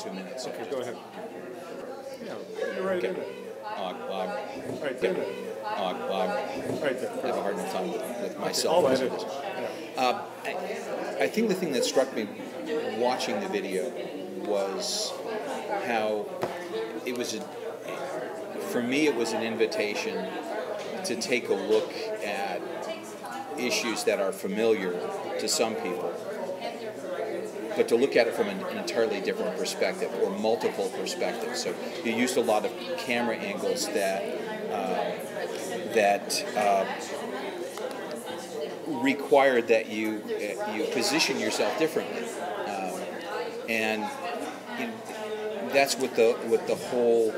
2 minutes. Okay, go ahead. Yeah, you're right in there. Right there. Right there. I have a hard enough time with myself. I'll edit it. I think the thing that struck me watching the video was how it was, for me, it was an invitation to take a look at issues that are familiar to some people, but to look at it from an entirely different perspective, or multiple perspectives. So you used a lot of camera angles that required that you position yourself differently, and that's what the whole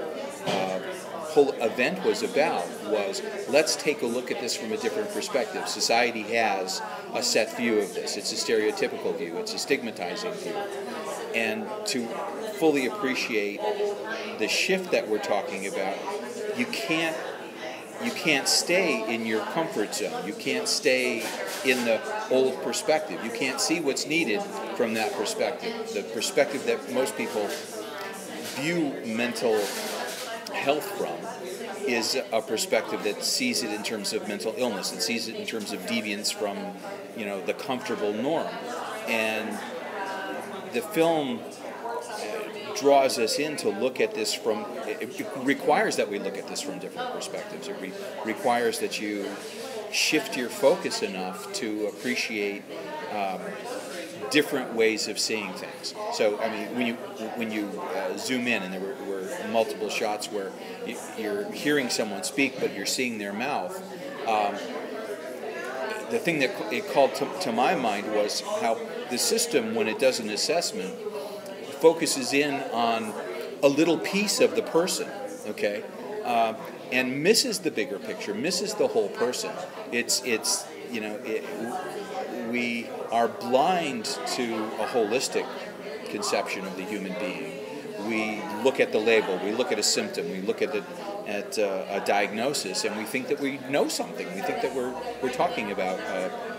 event was about. Was, let's take a look at this from a different perspective. Society has a set view of this. It's a stereotypical view. It's a stigmatizing view. And to fully appreciate the shift that we're talking about, you can't stay in your comfort zone. You can't stay in the old perspective. You can't see what's needed from that perspective. The perspective that most people view mental health from is a perspective that sees it in terms of mental illness, and sees it in terms of deviance from, the comfortable norm. And the film draws us in to look at this from, it requires that we look at this from different perspectives. It requires that you shift your focus enough to appreciate different ways of seeing things. So, I mean, when you zoom in, and there were multiple shots where you're hearing someone speak, but you're seeing their mouth, the thing that it called to my mind was how the system, when it does an assessment, focuses in on a little piece of the person, okay, and misses the bigger picture, misses the whole person. We are blind to a holistic conception of the human being. We look at the label, we look at a symptom, we look at a diagnosis, and we think that we know something. We think that we're talking about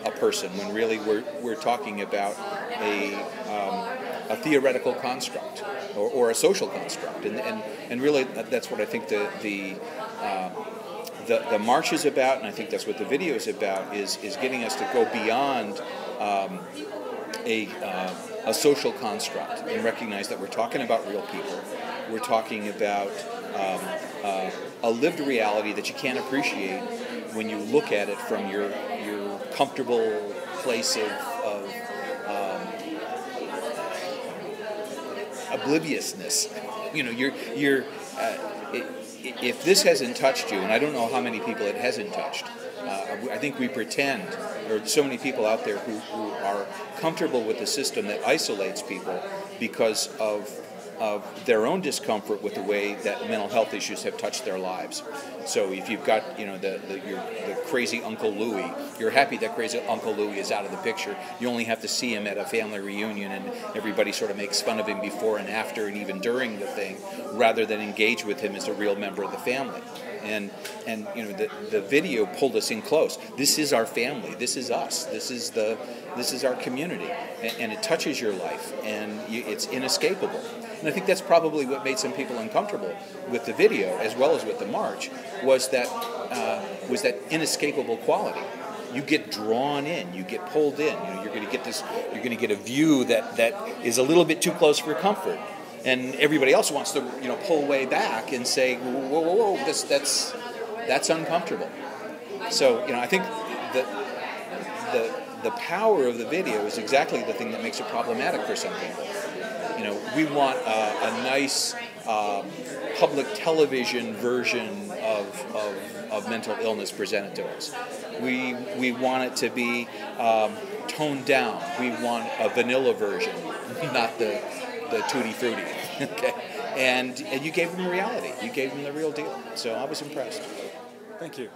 a person, when really we're talking about a theoretical construct, or a social construct, and really that's what I think the march is about, and I think that's what the video is about, is getting us to go beyond a social construct, and recognize that we're talking about real people. We're talking about a lived reality that you can't appreciate when you look at it from your comfortable place of obliviousness. If this hasn't touched you, and I don't know how many people it hasn't touched, I think we pretend, there are so many people out there who are comfortable with a system that isolates people because of their own discomfort with the way that mental health issues have touched their lives. So if you've got the crazy Uncle Louie, you're happy that crazy Uncle Louie is out of the picture. You only have to see him at a family reunion, and everybody sort of makes fun of him before and after, and even during the thing, rather than engage with him as a real member of the family. And the video pulled us in close. This is our family. This is us. This is our community, and it touches your life, and it's inescapable. And I think that's probably what made some people uncomfortable with the video, as well as with the march, was that inescapable quality. You get drawn in. You get pulled in. You're going to get this. You're going to get a view that is a little bit too close for comfort. And everybody else wants to, pull way back and say, whoa, that's uncomfortable. So, I think the power of the video is exactly the thing that makes it problematic for some people. We want a nice public television version of mental illness presented to us. We want it to be toned down. We want a vanilla version, not the tutti frutti. Okay, and you gave them reality. You gave them the real deal. So I was impressed. Thank you.